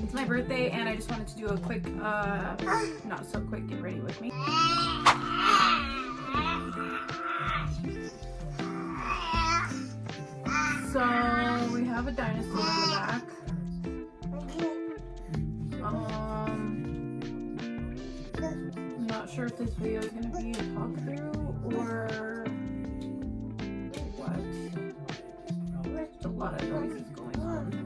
It's my birthday and I just wanted to do a quick, not so quick, get ready with me. So we have a dinosaur in the back. I'm not sure if this video is going to be a talk through or what. There's a lot of noises going on.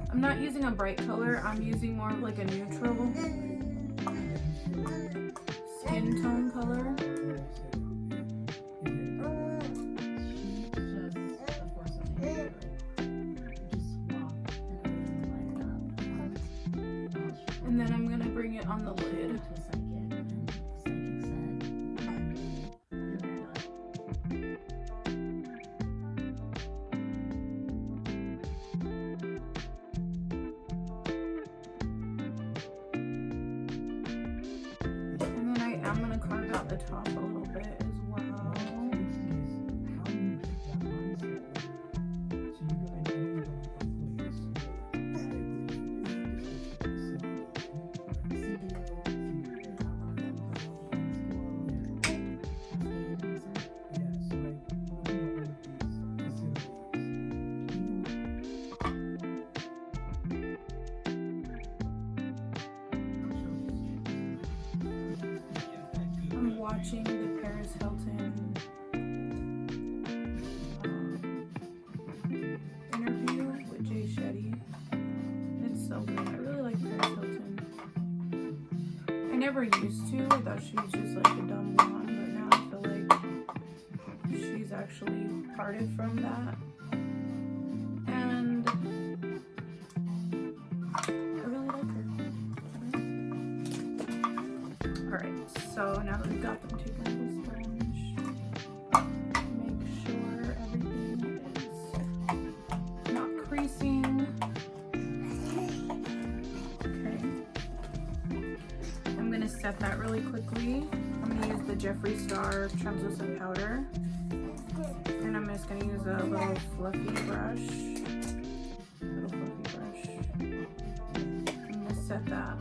I'm not using a bright color, I'm using more of like a neutral skin tone color. And then I'm gonna bring it on the lid. I'm going to carve out the top a little bit as well. Watching the Paris Hilton interview with Jay Shetty. It's so good. I really like Paris Hilton. I never used to. I thought she was just like a dumb blonde, but now I feel like she's actually parted from that. And I really like her. Alright, so now that we've got them taken with a sponge, make sure everything is not creasing. Okay. I'm going to set that really quickly. I'm going to use the Jeffree Star translucent powder. And I'm just going to use a little fluffy brush. I'm going to set that.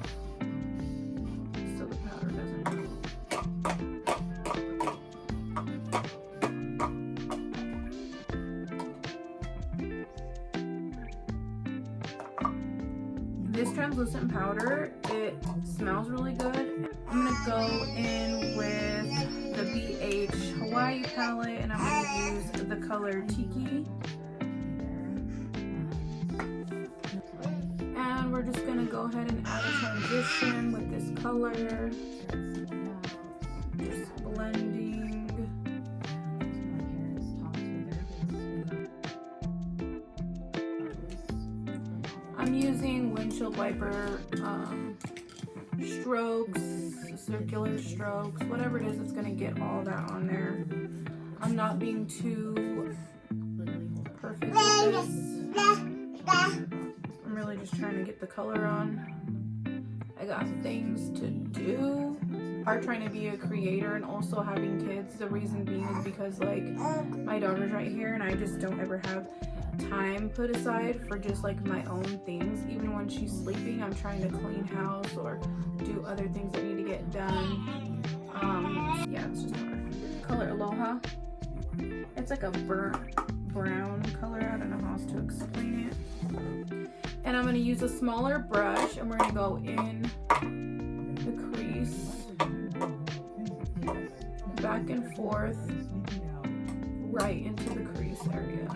This translucent powder, it smells really good. I'm gonna go in with the BH Hawaii palette and I'm gonna use the color Tiki. And we're just gonna go ahead and add a transition with this color. Just blending. I'm using windshield wiper strokes, circular strokes, whatever it is that's going to get all that on there. I'm not being too perfect with this. I'm really just trying to get the color on. I got things to do. Part trying to be a creator and also having kids. The reason being is because like my daughter's right here and I just don't ever have time put aside for just like my own things. Even when she's sleeping, I'm trying to clean house or do other things that need to get done. Yeah, it's just hard. Color Aloha. It's like a burnt brown color. I don't know how else to explain it. And I'm going to use a smaller brush and we're going to go in the crease, back and forth, right into the crease area.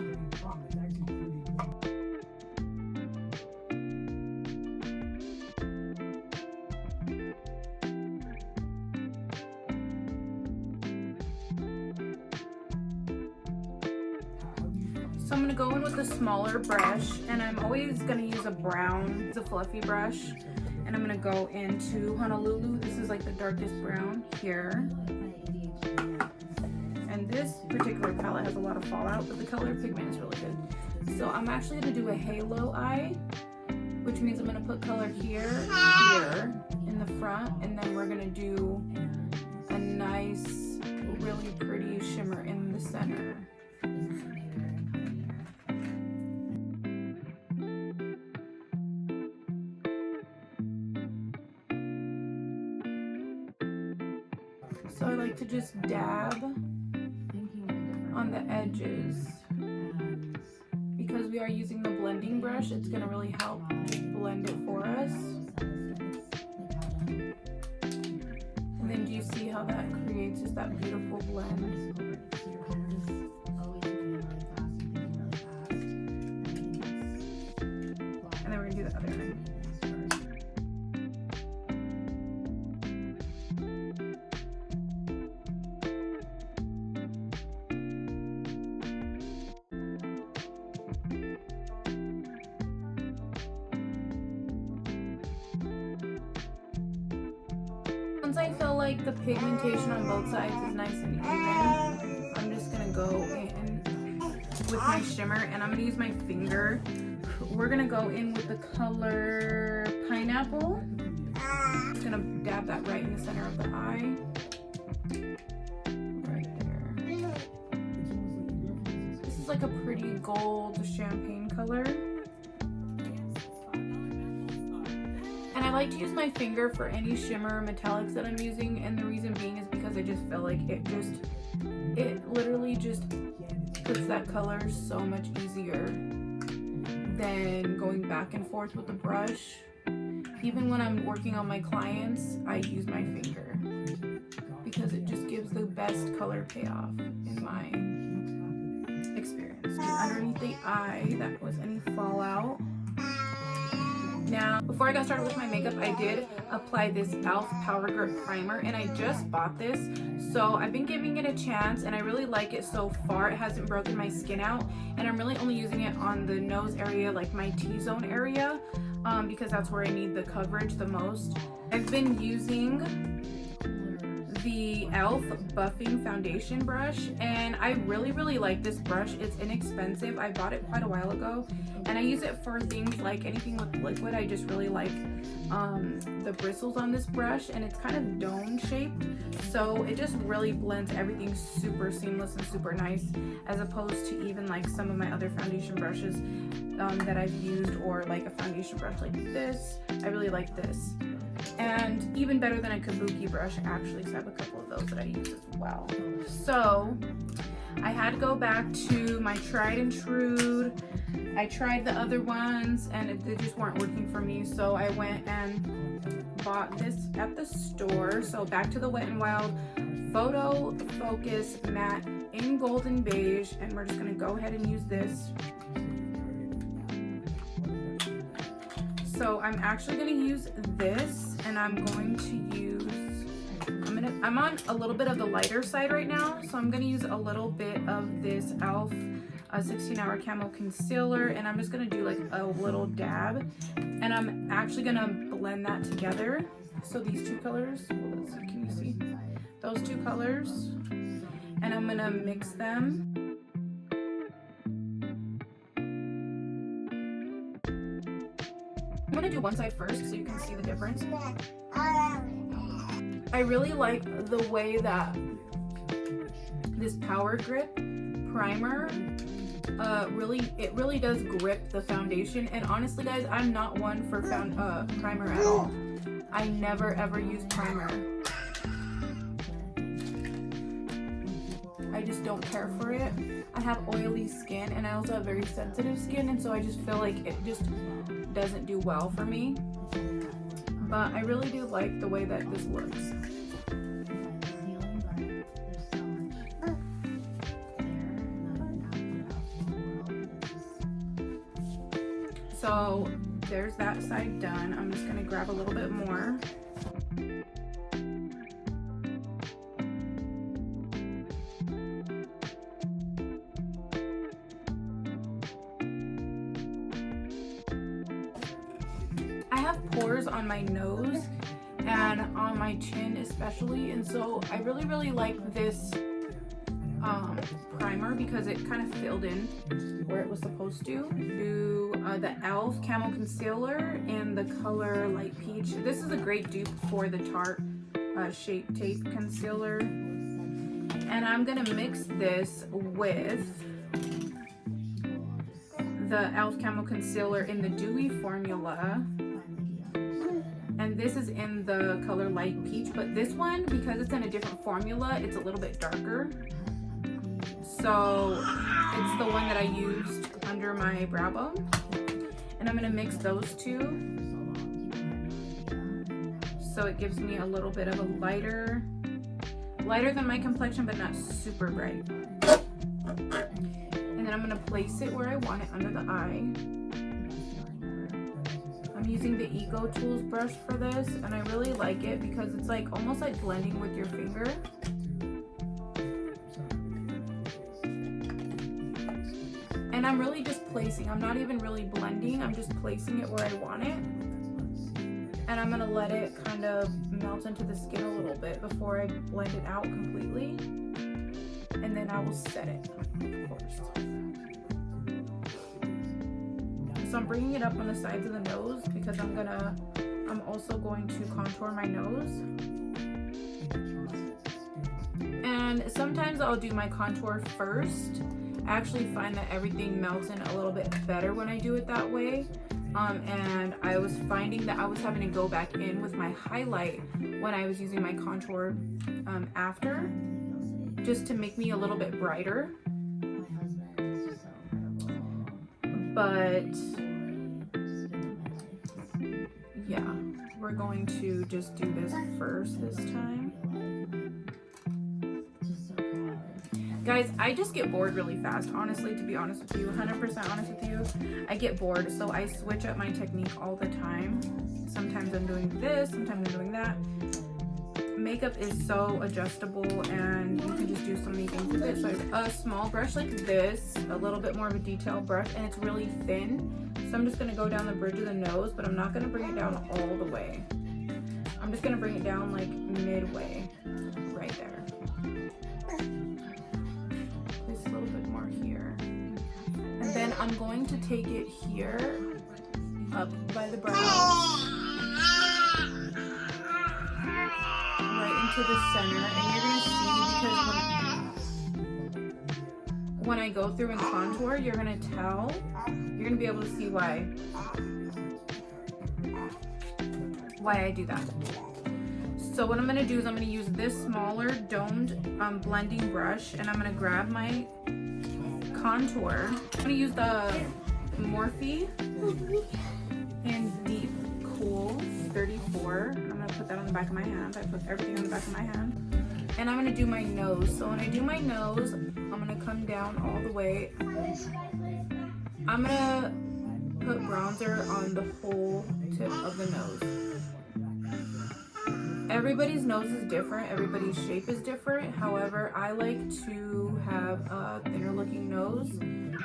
So I'm gonna go in with a smaller brush, and I'm always gonna use a brown, it's a fluffy brush. And I'm gonna go into Honolulu. This is like the darkest brown here. And this particular palette has a lot of fallout, but the color pigment is really good. So I'm actually gonna do a halo eye, which means I'm gonna put color here, here in the front, and then we're gonna do a nice, really pretty shimmer in the center. So I like to just dab on the edges. Because we are using the blending brush, it's going to really help just blend it for us. And then do you see how that creates just that beautiful blend? And then we're going to do the other eye. Once I feel like the pigmentation on both sides is nice and even, I'm just gonna go in with my shimmer, and I'm gonna use my finger. We're gonna go in with the color Pineapple. Just gonna dab that right in the center of the eye. Right there. This is like a pretty gold champagne color. And I like to use my finger for any shimmer metallics that I'm using, and the reason being is because I just feel like it literally just puts that color so much easier than going back and forth with the brush. Even when I'm working on my clients, I use my finger because it just gives the best color payoff in my experience. Underneath the eye, that was any fallout. Now, before I got started with my makeup, I did apply this e.l.f. Power Grip Primer, and I just bought this. So I've been giving it a chance, and I really like it so far. It hasn't broken my skin out, and I'm really only using it on the nose area, like my T-zone area, because that's where I need the coverage the most. I've been using the e.l.f. Buffing Foundation Brush, and I really like this brush. It's inexpensive. I bought it quite a while ago, and I use it for things like anything with liquid. I just really like the bristles on this brush, and it's kind of dome shaped, so it just really blends everything super seamless and super nice, as opposed to even like some of my other foundation brushes that I've used, or like a foundation brush like this. I really like this. And even better than a kabuki brush, actually, because I have a couple of those that I use as well. So I had to go back to my tried and true. I tried the other ones and they just weren't working for me, so I went and bought this at the store. So back to the Wet n Wild Photo Focus Matte in Golden Beige, and we're just going to go ahead and use this. So I'm actually going to use this, and I'm going to use, I'm on a little bit of the lighter side right now, so I'm going to use a little bit of this e.l.f. 16-hour Camo Concealer, and I'm just going to do like a little dab, and I'm actually going to blend that together. So these two colors, well, let's see, can you see? Those two colors, and I'm going to mix them. I'm going to do one side first so you can see the difference. I really like the way that this Power Grip Primer it really does grip the foundation. And honestly guys, I'm not one for primer at all. I never ever use primer. I just don't care for it. I have oily skin, and I also have very sensitive skin, and so I just feel like it just doesn't do well for me. But I really do like the way that this looks. So there's that side done. I'm just gonna grab a little bit more. have pores on my nose and on my chin especially, and so I really like this primer because it kind of filled in where it was supposed to. Do the e.l.f. Camo Concealer in the color Light Peach. This is a great dupe for the Tarte Shape Tape Concealer. And I'm gonna mix this with the e.l.f. Camo Concealer in the Dewy formula. And this is in the color Light Peach, but this one, because it's in a different formula, it's a little bit darker. So it's the one that I used under my brow bone. And I'm gonna mix those two. So it gives me a little bit of a lighter than my complexion, but not super bright. And then I'm gonna place it where I want it under the eye. I'm using the Eco Tools brush for this, and I really like it because it's like almost like blending with your finger. And I'm really just placing, I'm not even really blending, I'm just placing it where I want it. And I'm gonna let it kind of melt into the skin a little bit before I blend it out completely. And then I will set it, of course. So I'm bringing it up on the sides of the nose because I'm also going to contour my nose. And sometimes I'll do my contour first. I actually find that everything melts in a little bit better when I do it that way. And I was finding that I was having to go back in with my highlight when I was using my contour after, just to make me a little bit brighter. But yeah, we're going to just do this first this time. Guys, I just get bored really fast, honestly, to be honest with you, 100% honest with you. I get bored, so I switch up my technique all the time. Sometimes I'm doing this, sometimes I'm doing that. Makeup is so adjustable, and you can just do so many things with it. So I have a small brush like this, a little bit more of a detailed brush, and it's really thin. So I'm just gonna go down the bridge of the nose, but I'm not gonna bring it down all the way. I'm just gonna bring it down like midway, right there. Place a little bit more here. And then I'm going to take it here, up by the brows, right into the center. And you're gonna see, because when I go through and contour, you're gonna be able to see why I do that. So what I'm gonna do is I'm gonna use this smaller domed blending brush, and I'm gonna grab my contour. I'm gonna use the Morphe in Deep Cool 34. I'm gonna put that on the back of my hand. I put everything on the back of my hand. And I'm gonna do my nose. So when I do my nose, I'm gonna come down all the way. I'm gonna put bronzer on the whole tip of the nose. Everybody's nose is different, everybody's shape is different. However, I like to have a thinner looking nose and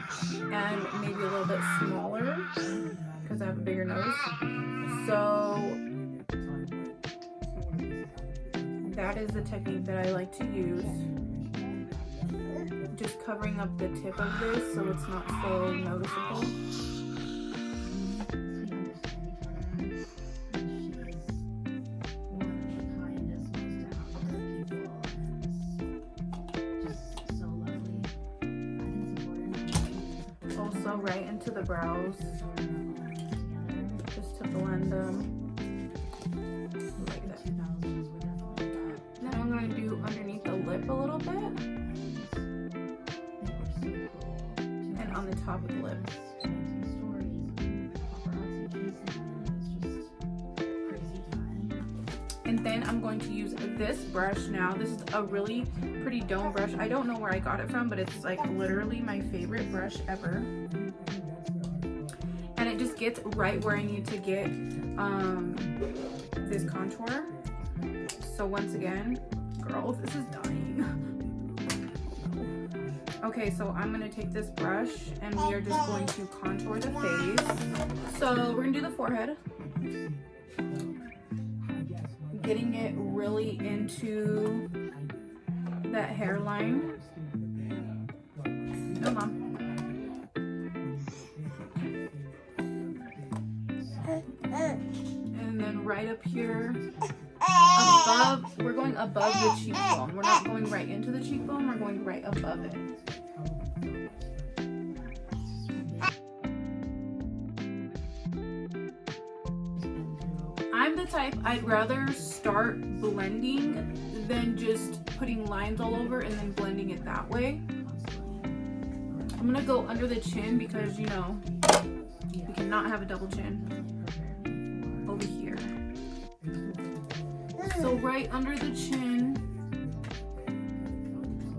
maybe a little bit smaller because I have a bigger nose. So that is the technique that I like to use. Just covering up the tip of this so it's not so noticeable. Also right into the brows, just to blend them like that. Then I'm going to do underneath the lip a little bit, and on the top of the lip. And then I'm going to use this brush now. This is a really pretty dome brush. I don't know where I got it from, but it's like literally my favorite brush ever. And it just gets right where I need to get this contour. So once again, girls, this is dying. Okay, so I'm gonna take this brush and we are just going to contour the face. So we're gonna do the forehead. getting it really into that hairline. No, Mom. And then right up here, above, we're going above the cheekbone. We're not going right into the cheekbone, we're going right above it. I'm the type, I'd rather start blending than just putting lines all over and then blending it that way. I'm gonna go under the chin because, you know, we cannot have a double chin. Over here. So right under the chin,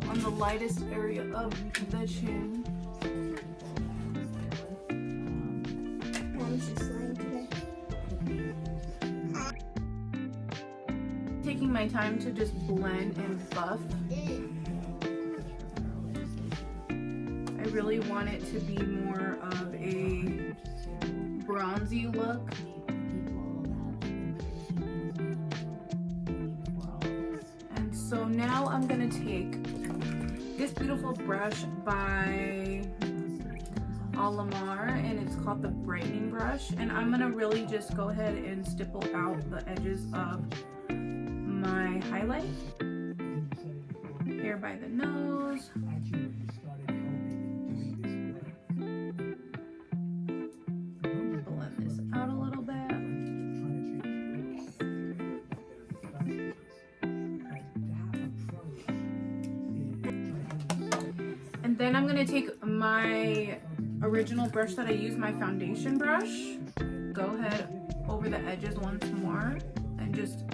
on the lightest area of the chin. Taking my time to just blend and buff. I really want it to be more of a bronzy look. And so now I'm gonna take this beautiful brush by Alamar, and it's called the brightening brush, and I'm gonna really just go ahead and stipple out the edges of my highlight here by the nose. Blend this out a little bit. And then I'm going to take my original brush that I use, my foundation brush, go ahead over the edges once more and just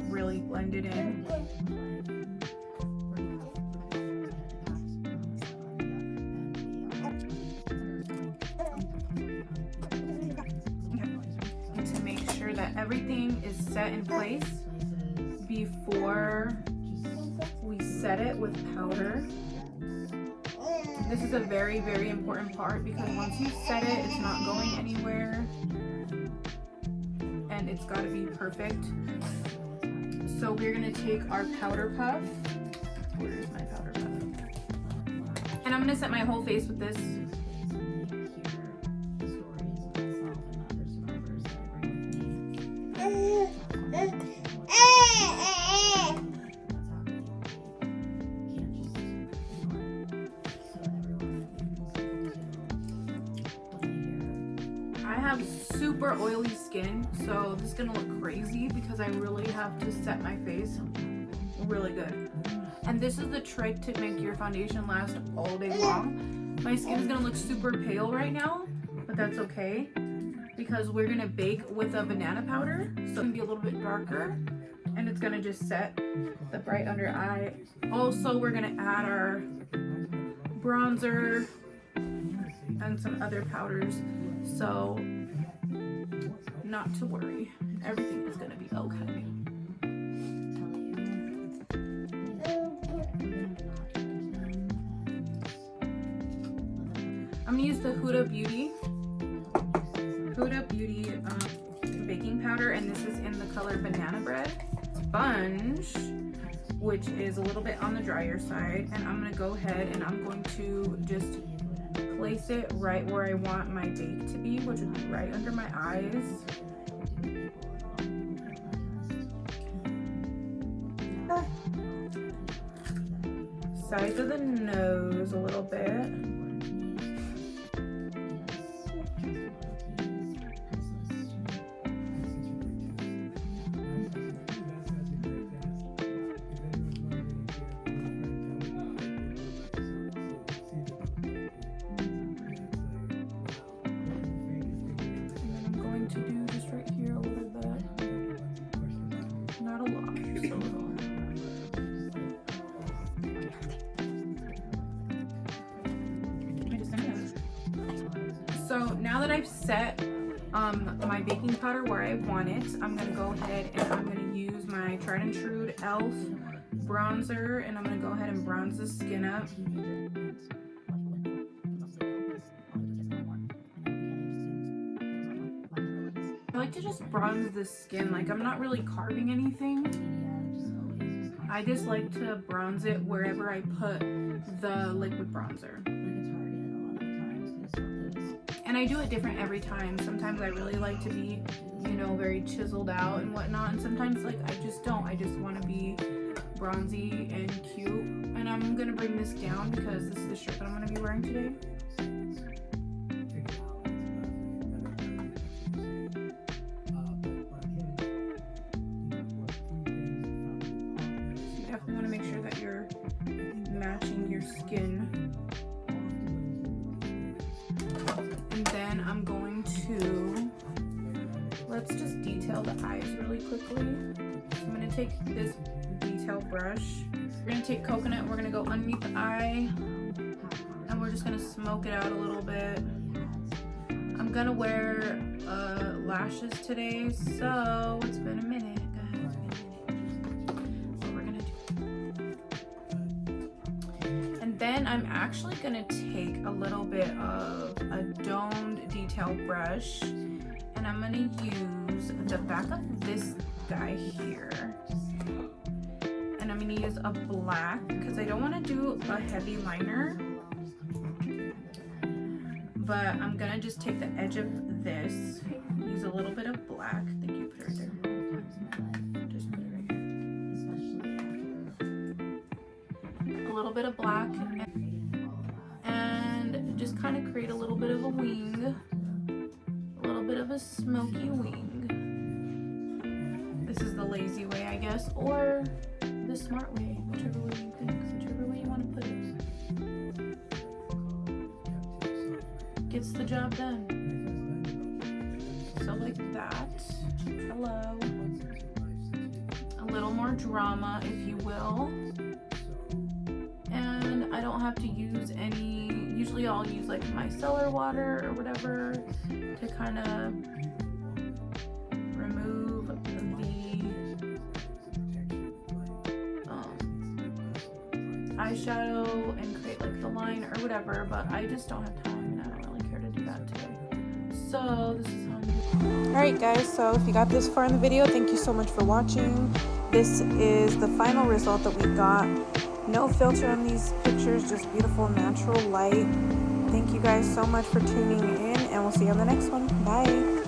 really blend it in. And to make sure that everything is set in place before we set it with powder. This is a very, very important part because once you set it, it's not going anywhere and it's got to be perfect. So we're gonna take our powder puff. Where's my powder puff? And I'm gonna set my whole face with this. I have super oily skin, so this is gonna look crazy because I really have to set my face really good. And this is the trick to make your foundation last all day long. My skin is gonna look super pale right now, but that's okay because we're gonna bake with a banana powder, so it's gonna be a little bit darker and it's gonna just set the bright under eye. Also, we're gonna add our bronzer and some other powders, so not to worry, everything is gonna be okay. I'm gonna use the Huda Beauty baking powder, and this is in the color Banana Bread. Sponge, which is a little bit on the drier side, and I'm gonna go ahead and I'm going to just place it right where I want my bake to be, which would be right under my eyes. Sides of the nose a little bit. To do just right here a little bit, not a lot, just a little. So now that I've set my baking powder where I want it, I'm gonna go ahead and I'm gonna use my tried and true e.l.f. bronzer, and I'm gonna go ahead and bronze the skin up. I like to just bronze the skin. Like, I'm not really carving anything. I just like to bronze it wherever I put the liquid bronzer. And I do it different every time. Sometimes I really like to be, you know, very chiseled out and whatnot. And sometimes, like, I just don't. I just want to be bronzy and cute. And I'm going to bring this down because this is the shirt that I'm going to be wearing today. So you definitely want to make sure that you're matching your skin. And then I'm going to, let's just detail the eyes really quickly. I'm going to take this detail brush. We're going to take coconut and we're going to go underneath the eye. And we're just going to smoke it out a little bit. I'm going to wear lashes today, so it's been a minute, guys. What we're going to do. And then I'm actually going to take a little bit of a domed detail brush. And I'm going to use the back of this guy here. And I'm going to use a black because I don't want to do a heavy liner. But I'm going to just take the edge of this, use a little bit of black. I think you put it right there. Just put it right here. A little bit of black. And just kind of create a little bit of a wing. A little bit of a smoky wing. This is the lazy way, I guess, or the smart way, whichever way you think, whichever way you want to put it. Gets the job done. So like that. Hello. A little more drama, if you will. And I don't have to use any, usually I'll use like micellar water or whatever to kind of remove the eyeshadow and create like the line or whatever, but I just don't have time and I don't really care to do that today. So this is how I'm doing. Alright guys, so if you got this far in the video, thank you so much for watching. This is the final result that we got. No filter on these pictures, just beautiful natural light. Thank you guys so much for tuning in, and we'll see you on the next one. Bye.